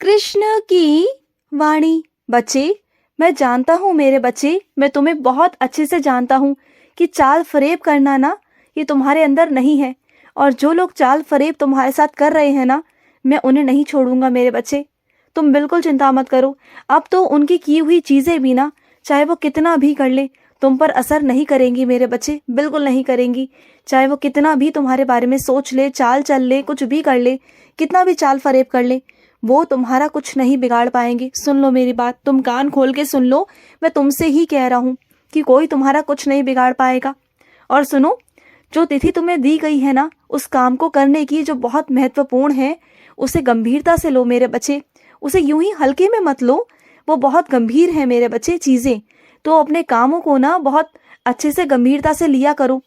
कृष्ण की वाणी। बच्चे, मैं जानता हूँ मेरे बच्चे, मैं तुम्हें बहुत अच्छे से जानता हूँ कि चाल फरेब करना ना ये तुम्हारे अंदर नहीं है। और जो लोग चाल फरेब तुम्हारे साथ कर रहे हैं ना, मैं उन्हें नहीं छोड़ूंगा मेरे बच्चे। तुम बिल्कुल चिंता मत करो। अब तो उनकी की हुई चीजें भी ना, चाहे वो कितना भी कर ले, तुम पर असर नहीं करेंगी मेरे बच्चे, बिल्कुल नहीं करेंगी। चाहे वो कितना भी तुम्हारे बारे में सोच ले, चाल चल ले, कुछ भी कर ले, कितना भी चाल फरेब कर ले, वो तुम्हारा कुछ नहीं बिगाड़ पाएंगे। सुन लो मेरी बात, तुम कान खोल के सुन लो, मैं तुमसे ही कह रहा हूँ कि कोई तुम्हारा कुछ नहीं बिगाड़ पाएगा। और सुनो, जो तिथि तुम्हें दी गई है ना, उस काम को करने की जो बहुत महत्वपूर्ण है, उसे गंभीरता से लो मेरे बच्चे। उसे यूं ही हल्के में मत लो, वो बहुत गंभीर है मेरे बच्चे चीजें। तो अपने कामों को ना बहुत अच्छे से गंभीरता से लिया करो।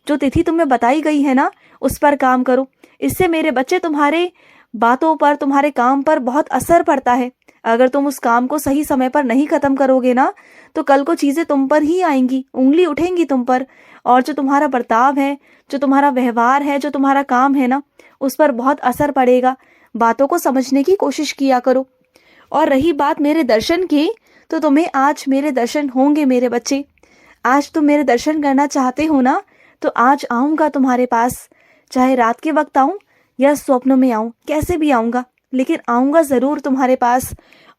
जो तिथि तुम्हें बताई गई है ना, उस पर काम करो। इससे मेरे बच्चे तुम्हारे बातों पर, तुम्हारे काम पर बहुत असर पड़ता है। अगर तुम उस काम को सही समय पर नहीं खत्म करोगे ना, तो कल को चीजें तुम पर ही आएंगी, उंगली उठेंगी तुम पर। और जो तुम्हारा बर्ताव है, जो तुम्हारा व्यवहार है, जो तुम्हारा काम है ना, उस पर बहुत असर पड़ेगा। बातों को समझने की कोशिश किया करो। और रही बात मेरे दर्शन की, तो तुम्हें आज मेरे दर्शन होंगे मेरे बच्चे। आज तुम मेरे दर्शन करना चाहते हो ना, तो आज आऊंगा तुम्हारे पास। चाहे रात के वक्त आऊं या स्वप्नों में आऊं, कैसे भी आऊंगा, लेकिन आऊंगा जरूर तुम्हारे पास।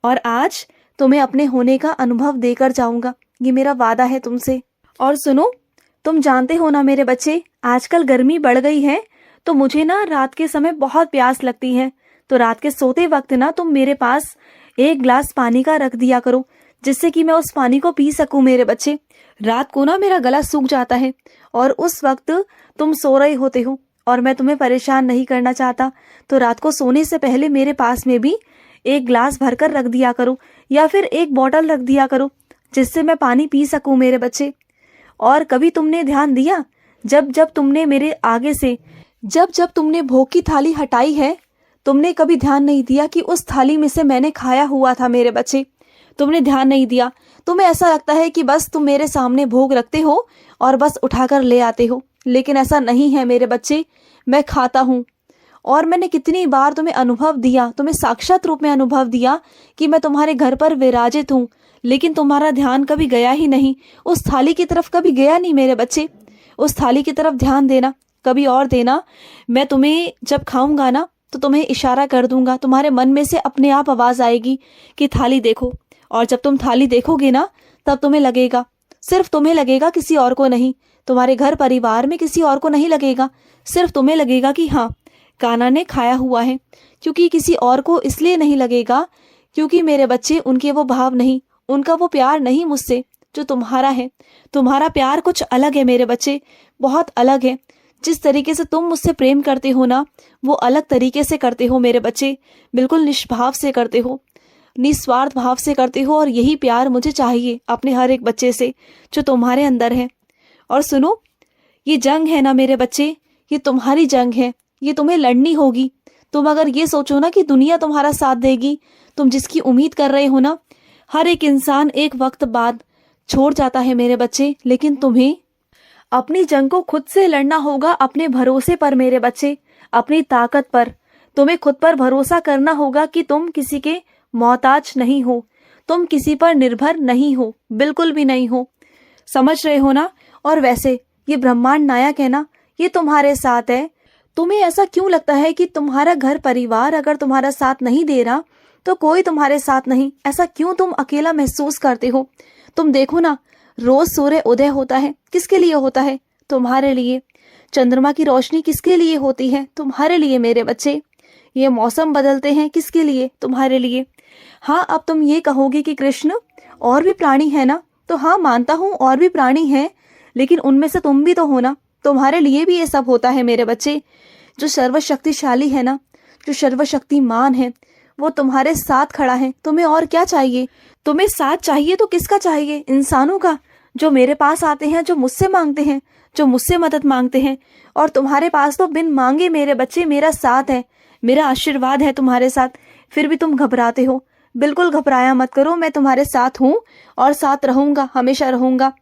और आज तुम्हें अपने होने का अनुभव देकर जाऊंगा, ये मेरा वादा है तुमसे। और सुनो, तुम जानते हो ना मेरे बच्चे, आजकल गर्मी बढ़ गई है, तो मुझे ना रात के समय बहुत प्यास लगती है। तो रात के सोते वक्त ना तुम मेरे पास एक गिलास पानी का रख दिया करो, जिससे कि मैं उस पानी को पी सकूं मेरे बच्चे। रात को ना मेरा गला सूख जाता है और उस वक्त तुम सो रहे होते हो और मैं तुम्हें परेशान नहीं करना चाहता। तो रात को सोने से पहले मेरे पास में भी एक गिलास भरकर रख दिया करो, या फिर एक बोतल रख दिया करो, जिससे मैं पानी पी सकूं मेरे बच्चे। और कभी तुमने ध्यान दिया, जब जब तुमने मेरे आगे से जब जब तुमने भोग की थाली हटाई है, तुमने कभी ध्यान नहीं दिया कि उस थाली में से मैंने खाया हुआ था मेरे बच्चे। तुमने ध्यान नहीं दिया। तुम्हें ऐसा लगता है कि बस तुम मेरे सामने भोग रखते हो और बस उठाकर ले आते हो, लेकिन ऐसा नहीं है मेरे बच्चे। मैं खाता हूँ। और मैंने कितनी बार तुम्हें अनुभव दिया, तुम्हें साक्षात रूप में अनुभव दिया कि मैं तुम्हारे घर पर विराजित हूँ, लेकिन तुम्हारा ध्यान कभी गया ही नहीं, उस थाली की तरफ कभी गया नहीं मेरे बच्चे। उस थाली की तरफ ध्यान देना, कभी और देना। मैं तुम्हें जब खाऊंगा ना, तो तुम्हें इशारा कर दूंगा, तुम्हारे मन में से अपने आप आवाज आएगी कि थाली देखो। और जब तुम थाली देखोगे ना, तब तुम्हें लगेगा, सिर्फ तुम्हें लगेगा, किसी और को नहीं, तुम्हारे घर परिवार में किसी और को नहीं लगेगा, सिर्फ तुम्हें लगेगा कि हाँ, कान्हा ने खाया हुआ है। क्योंकि किसी और को इसलिए नहीं लगेगा, क्योंकि मेरे बच्चे, उनके वो भाव नहीं, उनका वो प्यार नहीं मुझसे जो तुम्हारा है। तुम्हारा प्यार कुछ अलग है मेरे बच्चे, बहुत अलग है। जिस तरीके से तुम मुझसे प्रेम करते हो ना, वो अलग तरीके से करते हो मेरे बच्चे, बिल्कुल निष्भाव से करते हो, निस्वार्थ भाव से करते हो। और यही प्यार मुझे चाहिए अपने हर एक बच्चे से जो तुम्हारे अंदर है। और सुनो, ये जंग है ना मेरे बच्चे, ये तुम्हारी जंग है, ये तुम्हें लड़नी होगी। तुम अगर ये सोचो ना कि दुनिया तुम्हारा साथ देगी, तुम जिसकी उम्मीद कर रहे हो ना, हर एक इंसान एक वक्त बाद छोड़ जाता है मेरे बच्चे, लेकिन तुम्हें अपनी जंग को खुद से लड़ना होगा, अपने भरोसे पर मेरे बच्चे, अपनी ताकत पर। तुम्हें खुद पर भरोसा करना होगा कि तुम किसी के मोहताज नहीं हो, तुम किसी पर निर्भर नहीं हो, बिल्कुल भी नहीं हो। समझ रहे हो ना। और वैसे ये ब्रह्मांड नायक है ना, ये तुम्हारे साथ है। तुम्हें ऐसा क्यों लगता है कि तुम्हारा घर परिवार अगर तुम्हारा साथ नहीं दे रहा, तो कोई तुम्हारे साथ नहीं? ऐसा क्यों तुम अकेला महसूस करते हो? तुम देखो ना, रोज सूर्य उदय होता है, किसके लिए होता है? तुम्हारे लिए। चंद्रमा की रोशनी किसके लिए होती है? तुम्हारे लिए मेरे बच्चे। ये मौसम बदलते हैं, किसके लिए? तुम्हारे लिए। हाँ, अब तुम ये कहोगे कि कृष्ण, और भी प्राणी है ना? तो हाँ, मानता हूँ और भी प्राणी हैं, लेकिन उनमें से तुम भी तो हो ना, तुम्हारे लिए भी ये सब होता है मेरे बच्चे। जो सर्वशक्तिशाली है ना, जो सर्वशक्तिमान है, वो तुम्हारे साथ खड़ा है। तुम्हें और क्या चाहिए? तुम्हें साथ चाहिए तो किसका चाहिए? इंसानों का, जो मेरे पास आते हैं, जो मुझसे मांगते हैं, जो मुझसे मदद मांगते हैं। और तुम्हारे पास तो बिन मांगे मेरे बच्चे मेरा साथ है, मेरा आशीर्वाद है तुम्हारे साथ, फिर भी तुम घबराते हो। बिल्कुल घबराया मत करो, मैं तुम्हारे साथ हूँ और साथ रहूंगा, हमेशा रहूंगा।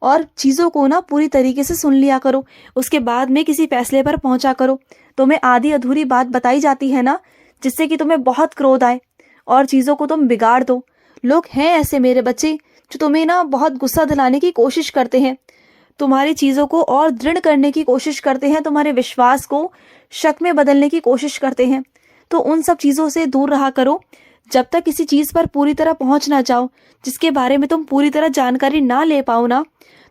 और चीजों को ना पूरी तरीके से सुन लिया करो, उसके बाद में किसी फैसले पर पहुंचा करो। तुम्हें आधी अधूरी बात बताई जाती है ना, जिससे कि तुम्हें बहुत क्रोध आए, और चीज़ों को तुम बिगाड़ दो। लोग हैं ऐसे मेरे बच्चे जो तुम्हें ना बहुत गुस्सा दिलाने की कोशिश करते हैं, तुम्हारी चीज़ों को और दृढ़ करने की कोशिश करते हैं, तुम्हारे विश्वास को शक में बदलने की कोशिश करते हैं। तो उन सब चीज़ों से दूर रहा करो। जब तक किसी चीज़ पर पूरी तरह पहुंच ना जाओ, जिसके बारे में तुम पूरी तरह जानकारी ना ले पाओ ना,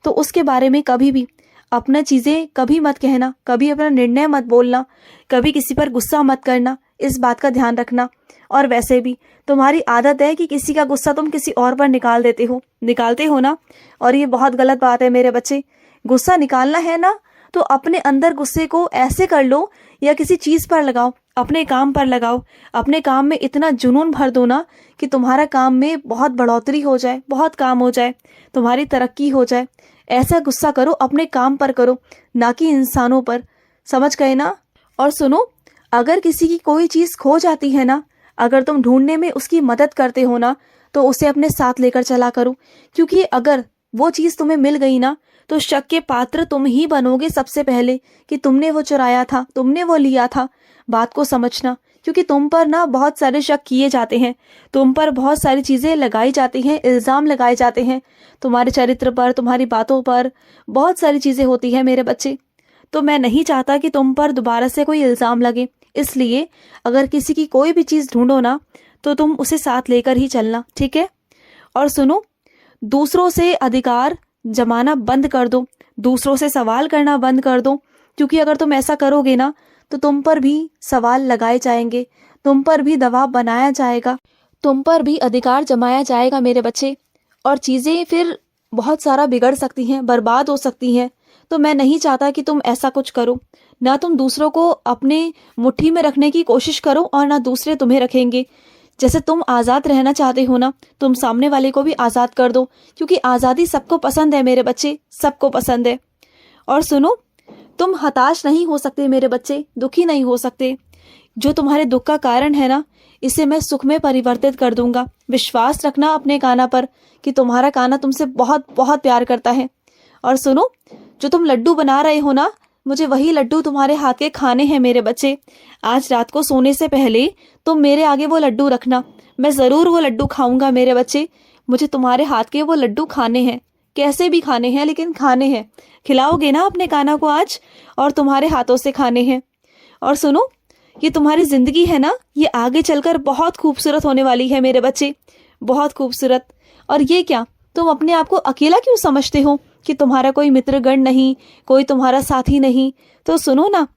तो उसके बारे में कभी भी अपना चीज़ें कभी मत कहना, कभी अपना निर्णय मत बोलना, कभी किसी पर गुस्सा मत करना। इस बात का ध्यान रखना। और वैसे भी तुम्हारी आदत है कि किसी का गुस्सा तुम किसी और पर निकालते हो ना, और ये बहुत गलत बात है मेरे बच्चे। गुस्सा निकालना है ना, तो अपने अंदर गुस्से को ऐसे कर लो या किसी चीज़ पर लगाओ, अपने काम पर लगाओ। अपने काम में इतना जुनून भर दो ना कि तुम्हारा काम में बहुत बढ़ोतरी हो जाए, बहुत काम हो जाए, तुम्हारी तरक्की हो जाए। ऐसा गुस्सा करो, अपने काम पर करो, ना कि इंसानों पर। समझ गए ना? और सुनो, अगर किसी की कोई चीज़ खो जाती है ना, अगर तुम ढूंढने में उसकी मदद करते हो ना, तो उसे अपने साथ लेकर चला करो। क्योंकि अगर वो चीज़ तुम्हें मिल गई ना, तो शक के पात्र तुम ही बनोगे सबसे पहले कि तुमने वो चुराया था, तुमने वो लिया था। बात को समझना, क्योंकि तुम पर ना बहुत सारे शक किए जाते हैं, तुम पर बहुत सारी चीज़ें लगाई जाती हैं, इल्ज़ाम लगाए जाते हैं, तुम्हारे चरित्र पर, तुम्हारी बातों पर बहुत सारी चीज़ें होती हैं मेरे बच्चे। तो मैं नहीं चाहता कि तुम पर दोबारा से कोई इल्ज़ाम लगे। इसलिए अगर किसी की कोई भी चीज़ ढूंढो ना, तो तुम उसे साथ लेकर ही चलना, ठीक है? और सुनो, दूसरों से अधिकार जमाना बंद कर दो, दूसरों से सवाल करना बंद कर दो। क्योंकि अगर तुम ऐसा करोगे ना, तो तुम पर भी सवाल लगाए जाएंगे, तुम पर भी दबाव बनाया जाएगा, तुम पर भी अधिकार जमाया जाएगा मेरे बच्चे। और चीज़ें फिर बहुत सारा बिगड़ सकती हैं, बर्बाद हो सकती हैं। तो मैं नहीं चाहता कि तुम ऐसा कुछ करो। ना तुम दूसरों को अपने मुट्ठी में रखने की कोशिश करो और ना दूसरे तुम्हें रखेंगे। जैसे तुम आज़ाद रहना चाहते हो ना, तुम सामने वाले को भी आज़ाद कर दो। क्योंकि आज़ादी सबको पसंद है मेरे बच्चे, सबको पसंद है। और सुनो, तुम हताश नहीं हो सकते मेरे बच्चे, दुखी नहीं हो सकते। जो तुम्हारे दुख का कारण है ना, इसे मैं सुख में परिवर्तित कर दूंगा। विश्वास रखना अपने काना पर कि तुम्हारा काना तुमसे बहुत बहुत प्यार करता है। और सुनो, जो तुम लड्डू बना रहे हो ना, मुझे वही लड्डू तुम्हारे हाथ के खाने हैं मेरे बच्चे। आज रात को सोने से पहले तुम मेरे आगे वो लड्डू रखना, मैं ज़रूर वो लड्डू खाऊंगा मेरे बच्चे। मुझे तुम्हारे हाथ के वो लड्डू खाने हैं, कैसे भी खाने हैं, लेकिन खाने हैं। खिलाओगे ना अपने काना को आज, और तुम्हारे हाथों से खाने हैं। और सुनो, ये तुम्हारी ज़िंदगी है ना, ये आगे चलकर बहुत खूबसूरत होने वाली है मेरे बच्चे, बहुत खूबसूरत। और ये क्या, तुम अपने आप को अकेला क्यों समझते हो कि तुम्हारा कोई मित्रगण नहीं, कोई तुम्हारा साथी नहीं? तो सुनो ना,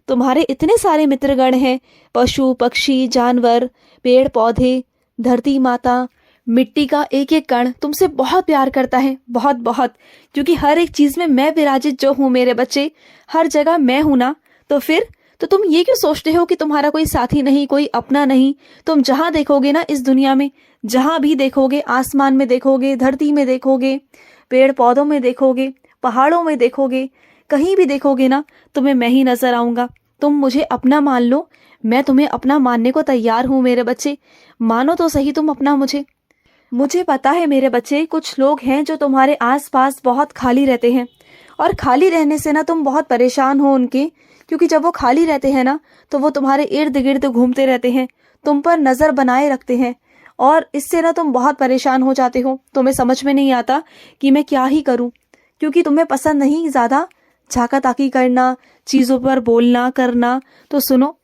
तुम्हारे इतने सारे मित्रगण हैं, पशु पक्षी जानवर, पेड़ पौधे, धरती माता, मिट्टी का एक एक कण तुमसे बहुत प्यार करता है, बहुत बहुत। क्योंकि हर एक चीज़ में मैं विराजित जो हूँ मेरे बच्चे, हर जगह मैं हूँ ना। तो फिर तो तुम ये क्यों सोचते हो कि तुम्हारा कोई साथी नहीं, कोई अपना नहीं? तुम जहाँ देखोगे ना इस दुनिया में, जहाँ भी देखोगे, आसमान में देखोगे, धरती में देखोगे, पेड़ पौधों में देखोगे, पहाड़ों में देखोगे, कहीं भी देखोगे ना, तुम्हें मैं ही नजर आऊंगा। तुम मुझे अपना मान लो, मैं तुम्हें अपना मानने को तैयार हूँ मेरे बच्चे। मानो तो सही तुम अपना मुझे। मुझे पता है मेरे बच्चे, कुछ लोग हैं जो तुम्हारे आसपास बहुत खाली रहते हैं, और खाली रहने से ना तुम बहुत परेशान हो उनके। क्योंकि जब वो खाली रहते हैं ना, तो वो तुम्हारे इर्द गिर्द घूमते रहते हैं, तुम पर नज़र बनाए रखते हैं, और इससे ना तुम बहुत परेशान हो जाते हो। तुम्हें समझ में नहीं आता कि मैं क्या ही करूं, क्योंकि तुम्हें पसंद नहीं ज़्यादा झाका ताकी करना, चीज़ों पर बोलना करना। तो सुनो,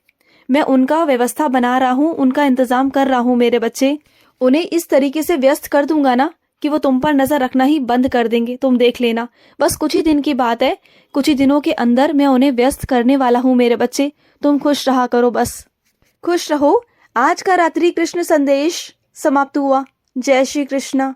मैं उनका व्यवस्था बना रहा हूँ, उनका इंतज़ाम कर रहा हूँ मेरे बच्चे। उन्हें इस तरीके से व्यस्त कर दूंगा ना कि वो तुम पर नज़र रखना ही बंद कर देंगे। तुम देख लेना, बस कुछ ही दिन की बात है, कुछ ही दिनों के अंदर मैं उन्हें व्यस्त करने वाला हूँ मेरे बच्चे। तुम खुश रहा करो, बस खुश रहो। आज का रात्रि कृष्ण संदेश समाप्त हुआ। जय श्री कृष्णा।